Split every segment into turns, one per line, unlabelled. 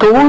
2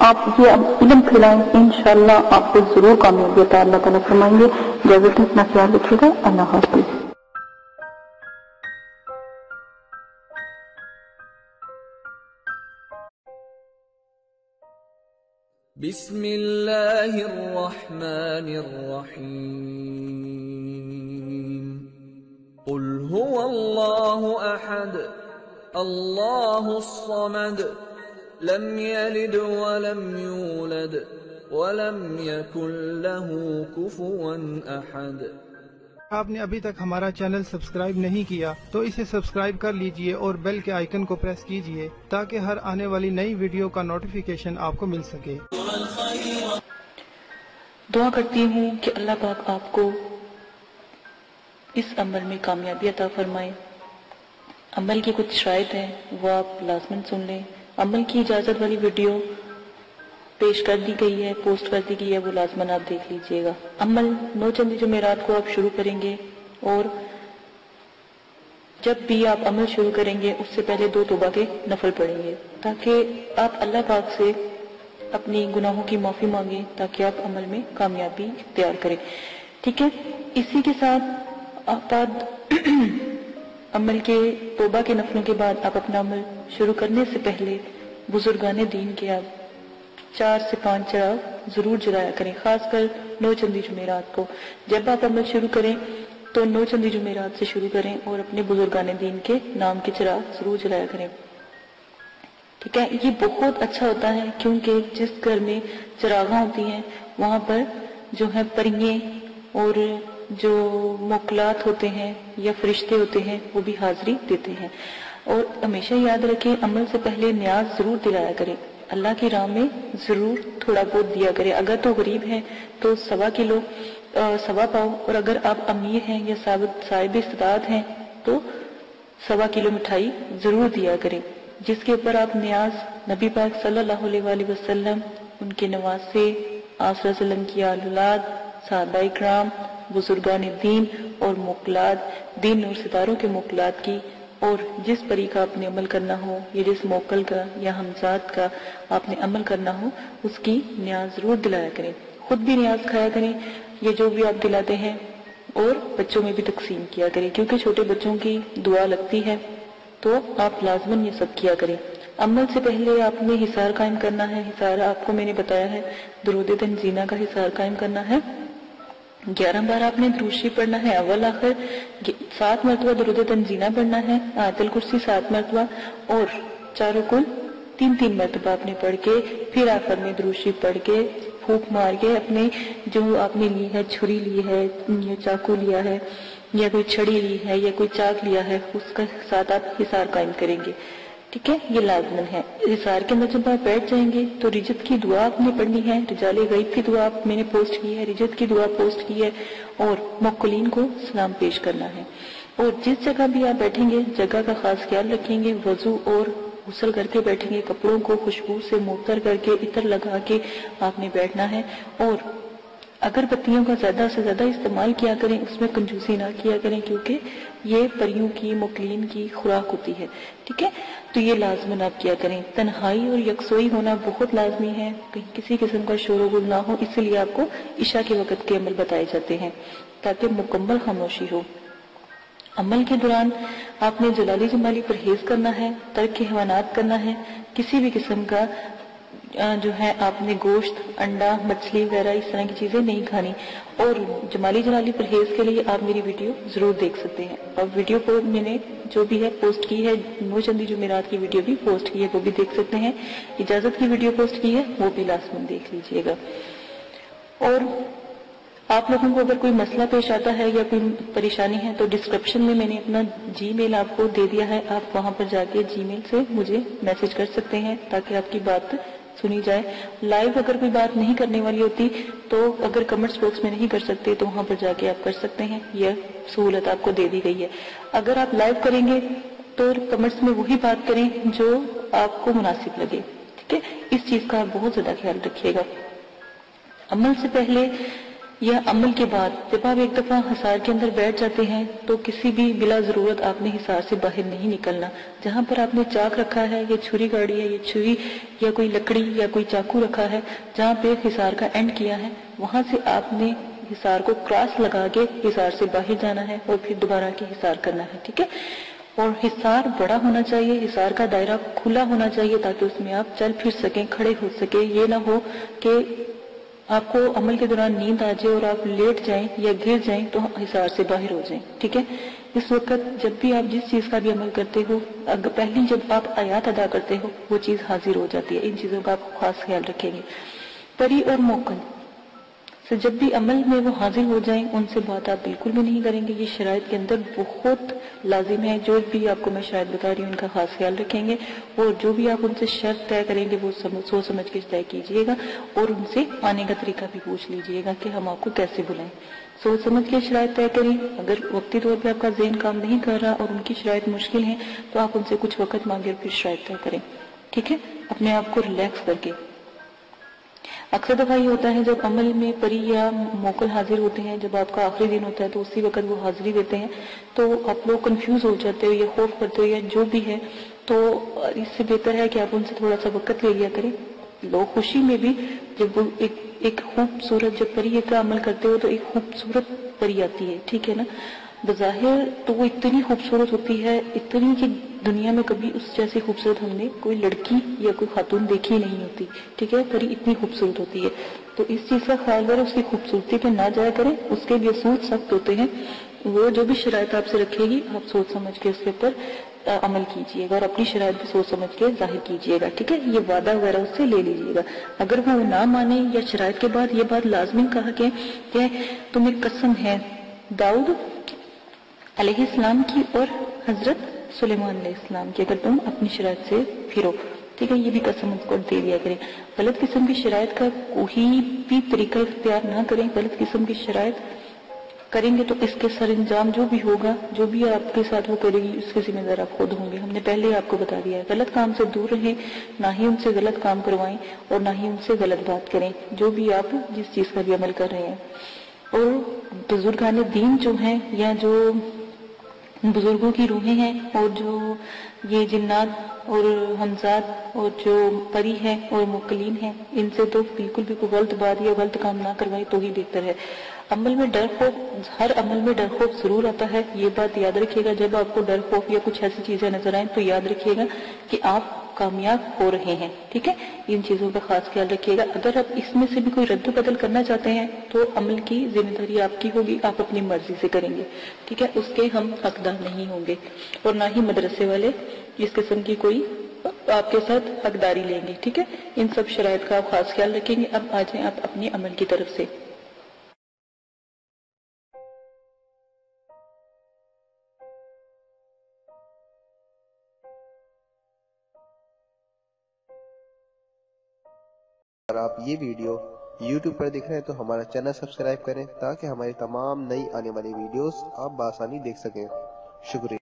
آپ یہ علم پھیلائیں، انشاءاللہ آپ کو ضرور کامیابی عطا اللہ تعالیٰ فرمائیں گے۔ اجازت ہے، اپنا خیال رکھیے گا، اللہ حافظ۔
بسم اللہ الرحمن الرحیم۔ قل هو اللہ احد اللہ الصمد لم یلد ولم یولد ولم یکن له کفوا احد۔
آپ نے ابھی تک ہمارا چینل سبسکرائب نہیں کیا تو اسے سبسکرائب کر لیجئے اور بیل کے آئیکن کو پریس کیجئے تاکہ ہر آنے والی نئی ویڈیو کا نوٹیفیکیشن آپ کو مل سکے۔
دعا کرتی ہوں کہ اللہ پاک آپ کو اس عمل میں کامیابی عطا فرمائے۔ عمل کی کچھ شرائط ہیں، وہ آپ لازماً سن لیں۔ عمل کی اجازت والی ویڈیو پیش کر دی گئی ہے، پوسٹ کر دی گئی ہے، وہ لازماً آپ دیکھ لیجئے گا۔ عمل 9 چندی جمعرات کو آپ شروع کریں گے، اور جب بھی آپ عمل شروع کریں گے اس سے پہلے 2 توبہ کے نفل پڑھیں گے تاکہ آپ اللہ پاک سے اپنی گناہوں کی معافی مانگیں، تاکہ آپ عمل میں کامیابی اختیار کریں، ٹھیک ہے۔ اسی کے ساتھ آپ عمل کے توبہ کے نفلوں کے بعد آپ اپنا عمل شروع کرنے سے پہلے بزرگان دین کے آپ 4 سے 5 چراغ ضرور جلایا کریں، خاص کر 9 چندی جمعرات کو۔ جب آپ عمل شروع کریں تو 9 چندی جمعرات سے شروع کریں اور اپنے بزرگان دین کے نام کے چراغ ضرور جلایا کریں، ٹھیک ہے۔ یہ بہت اچھا ہوتا ہے کیونکہ جس گھر میں چراغاں ہوتی ہیں وہاں پر جو ہے پریے اور جو موکلات ہوتے ہیں یا فرشتے ہوتے ہیں وہ بھی حاضری دیتے ہیں۔ اور ہمیشہ یاد رکھیں، عمل سے پہلے نیاز ضرور دلایا کریں، اللہ کی راہ میں ضرور تھوڑا بہت دیا کریں۔ اگر تو غریب ہیں تو 1.25 کلو 1.25 پاؤ، اور اگر آپ امیر ہیں یا صاحب استطاعت ہیں تو 1.25 کلو مٹھائی ضرور دیا کریں، جس کے اوپر آپ نیاز نبی پاک صلی اللہ علیہ وآلہ وسلم، ان کے نواسے، آپ صلی اللہ علیہ وسلم کی آل اولاد، صحابہ اکرام، بزرگان دین اور موکلات، دین اور ستاروں کے موکلات کی، اور جس پری کا آپ نے عمل کرنا ہو یا جس موکل کا یا ہمزاد کا آپ نے عمل کرنا ہو اس کی نیاز ضرور دلایا کریں۔ خود بھی نیاز کھایا کریں، یہ جو بھی آپ دلاتے ہیں، اور بچوں میں بھی تقسیم کیا کریں، کیونکہ چھوٹے بچوں کی دعا لگتی ہے، تو آپ لازماً یہ سب کیا کریں۔ عمل سے پہلے آپ نے حصار قائم کرنا ہے۔ حصار آپ کو میں نے بتایا ہے، درود تنزینہ کا حصار قائم کرنا ہے۔ 11 بار آپ نے درود شریف پڑھنا ہے، اول آخر 7 مرتبہ درود تنزینہ پڑھنا ہے، آیت الکرسی 7 مرتبہ، اور چاروں کل 3 مرتبہ آپ نے پڑھ کے پھر آخر میں درود شریف پڑھ کے پھونک مار کے اپنے جو آپ نے لی ہے، چھری لی ہے یا چاقو لیا ہے یا کوئی چھڑی لی ہے یا کوئی چاک لیا ہے، اس کے ساتھ آپ حصار قائم کریں گے، ٹھیک ہے۔ یہ لازمن ہے۔ حصار کے اندر جب آپ بیٹھ جائیں گے تو رجت کی دعا آپ نے پڑھنی ہے، رجال غیب کی دعا میں نے پوسٹ کی ہے، رجت کی دعا پوسٹ کی ہے، اور موکلین کو سلام پیش کرنا ہے۔ اور جس جگہ بھی آپ بیٹھیں گے جگہ کا خاص خیال رکھیں گے، وضو اور غسل کر کے بیٹھیں گے، کپڑوں کو خوشبو سے معطر کر کے عطر لگا کے آپ نے بیٹھنا ہے، اور اگر بتیوں کا زیادہ سے زیادہ استعمال کیا کریں، اس میں کنجوسی نہ کیا کریں، کیونکہ یہ پریوں کی موکلین کی خوراک ہوتی ہے، ٹھیک ہے۔ تو یہ لازماً آپ کیا کریں۔ تنہائی اور یکسوئی ہونا بہت لازمی ہے، کہیں کسی قسم کا شور و غل نہ ہو، اس لیے آپ کو عشاء کے وقت کے عمل بتائے جاتے ہیں تاکہ مکمل خاموشی ہو۔ عمل کے دوران آپ نے جلالی جمالی پرہیز کرنا ہے، ترک حیوانات کرنا ہے، کسی بھی قسم کا جو ہے آپ نے گوشت، انڈا، مچھلی وغیرہ اس طرح کی چیزیں نہیں کھانی۔ اور جمالی جلالی پرہیز کے لیے آپ میری ویڈیو ضرور دیکھ سکتے ہیں، اور ویڈیو کو میں نے جو بھی ہے پوسٹ کی ہے، 9 چندی جمعرات کی ویڈیو بھی پوسٹ کی ہے، وہ بھی دیکھ سکتے ہیں۔ اجازت کی ویڈیو پوسٹ کی ہے، وہ بھی لازماً دیکھ لیجئے گا۔ اور آپ لوگوں کو اگر کوئی مسئلہ پیش آتا ہے یا کوئی پریشانی ہے تو ڈسکرپشن میں میں نے اپنا جی میل آپ کو دے دیا ہے، آپ وہاں پر جا کے جی میل سے مجھے میسج کر سکتے ہیں تاکہ آپ کی بات سنی جائے۔ لائیو اگر کوئی بات نہیں کرنے والی ہوتی تو اگر کمنٹس باکس میں نہیں کر سکتے تو وہاں پر جا کے آپ کر سکتے ہیں، یہ سہولت آپ کو دے دی گئی ہے۔ اگر آپ لائیو کریں گے تو کمنٹس میں وہی بات کریں جو آپ کو مناسب لگے، ٹھیک ہے۔ اس چیز کا آپ بہت زیادہ خیال رکھیے گا۔ عمل سے پہلے یا عمل کے بعد جب آپ ایک دفعہ حصار کے اندر بیٹھ جاتے ہیں تو کسی بھی بلا ضرورت آپ نے حصار سے باہر نہیں نکلنا. جہاں پر آپ نے چاک رکھا ہے یا چھری گاڑی ہے یا چھری یا کوئی لکڑی یا کوئی چاقو رکھا ہے, جہاں پہ حصار کا اینڈ کیا ہے وہاں سے آپ نے حصار کو کراس لگا کے حصار سے باہر جانا ہے اور پھر دوبارہ کے حصار کرنا ہے. ٹھیک ہے, اور حصار بڑا ہونا چاہیے, حصار کا دائرہ کھلا ہونا چاہیے تاکہ اس میں آپ چل پھر سکیں, کھڑے ہو سکیں. یہ نہ ہو کہ آپ کو عمل کے دوران نیند آ جائے اور آپ لیٹ جائیں یا گر جائیں تو حصار سے باہر ہو جائیں. ٹھیک ہے, اس وقت جب بھی آپ جس چیز کا بھی عمل کرتے ہو, پہلی جب آپ آیات ادا کرتے ہو وہ چیز حاضر ہو جاتی ہے. ان چیزوں کا آپ خاص خیال رکھیں گے. پری اور موکل سے جب بھی عمل میں وہ حاضر ہو جائیں ان سے بات آپ بالکل بھی نہیں کریں گے. یہ شرائط کے اندر بہت لازم ہے. جو بھی آپ کو میں شاید بتا رہی ہوں ان کا خاص خیال رکھیں گے, اور جو بھی آپ ان سے شرط طے کریں گے وہ سوچ سمجھ کے طے کیجئے گا, اور ان سے آنے کا طریقہ بھی پوچھ لیجئے گا کہ ہم آپ کو کیسے بلائیں. سوچ سمجھ کے شرائط طے کریں. اگر وقتی طور پہ آپ کا ذہن کام نہیں کر رہا اور ان کی شرائط مشکل ہیں تو آپ ان سے کچھ وقت مانگے اور پھر شرائط طے کریں. ٹھیک ہے, اپنے آپ کو ریلیکس کر کے. اکثر دفعہ یہ ہوتا ہے جب عمل میں پری یا موکل حاضر ہوتے ہیں, جب آپ کا آخری دن ہوتا ہے تو اسی وقت وہ حاضری دیتے ہیں تو آپ لوگ کنفیوز ہو جاتے ہو یا خوف کرتے ہو یا جو بھی ہے, تو اس سے بہتر ہے کہ آپ ان سے تھوڑا سا وقت لے لیا کریں. لوگ خوشی میں بھی جب وہ ایک خوبصورت جب پری کا عمل کرتے ہو تو ایک خوبصورت پری آتی ہے. ٹھیک ہے نا, بظاہر تو وہ اتنی خوبصورت ہوتی ہے, اتنی کہ دنیا میں کبھی اس جیسی خوبصورت ہم نے کوئی لڑکی یا کوئی خاتون دیکھی نہیں ہوتی. ٹھیک ہے, پری اتنی خوبصورت ہوتی ہے. تو اس چیز کا خیال کریں, اس کی خوبصورتی پہ نہ جایا کریں. اس کے بھی اصول سخت ہوتے ہیں, وہ جو بھی شرائط آپ سے رکھے گی آپ سوچ سمجھ کے اس کے اوپر عمل کیجئے گا اور اپنی شرائط بھی سوچ سمجھ کے ظاہر کیجئے گا. ٹھیک ہے, یہ وعدہ وغیرہ اس سے لے لیجئے گا. اگر وہ نہ مانے یا شرائط کے بعد یہ بات لازمی کہا کہ تمہیں قسم ہے داؤد علیہ السلام کی اور حضرت سلیمان علیہ السلام کی, اگر تم اپنی شرائط سے پھرو. ٹھیک ہے, یہ بھی قسم اس کو دے دیا کریں. غلط قسم کی شرائط کا کوئی بھی طریقہ اختیار نہ کریں. غلط قسم کی شرائط کریں گے تو اس کے سر انجام جو بھی ہوگا, جو بھی آپ کے ساتھ وہ کرے گی اس کے ذمہ دار آپ خود ہوں گے. ہم نے پہلے آپ کو بتا دیا ہے, غلط کام سے دور رہیں, نہ ہی ان سے غلط کام کروائیں اور نہ ہی ان سے غلط بات کریں جو بھی آپ جس چیز کا بھی عمل کر رہے ہیں. اور بزرگان دین جو ہیں یا جو بزرگوں کی روحیں ہیں اور جو یہ جنات اور حمزات اور جو پری ہیں اور موکلین ہیں, ان سے تو بالکل بھی کوئی غلط بات یا غلط کام نہ کروائے تو ہی بہتر ہے. عمل میں ڈر خوف, ہر عمل میں ڈر خوف ضرور آتا ہے, یہ بات یاد رکھیے گا. جب آپ کو ڈر خوف یا کچھ ایسی چیزیں نظر آئیں تو یاد رکھیے گا کہ آپ کامیاب ہو رہے ہیں. ٹھیک ہے, ان چیزوں کا خاص خیال رکھیے گا. اگر آپ اس میں سے بھی کوئی رد و بدل کرنا چاہتے ہیں تو عمل کی ذمہ داری آپ کی ہوگی, آپ اپنی مرضی سے کریں گے. ٹھیک ہے, اس کے ہم حقدار نہیں ہوں گے اور نہ ہی مدرسے والے اس قسم کی کوئی آپ کے ساتھ حقداری لیں گے. ٹھیک ہے, ان سب شرائط کا آپ خاص خیال رکھیں گے. اب آ جائیں آپ اپنے عمل کی طرف سے.
اگر آپ یہ ویڈیو YouTube پر دیکھ رہے ہیں تو ہمارا چینل سبسکرائب کریں تاکہ ہماری تمام نئی آنے والی ویڈیوز آپ بآسانی دیکھ سکیں. شکریہ.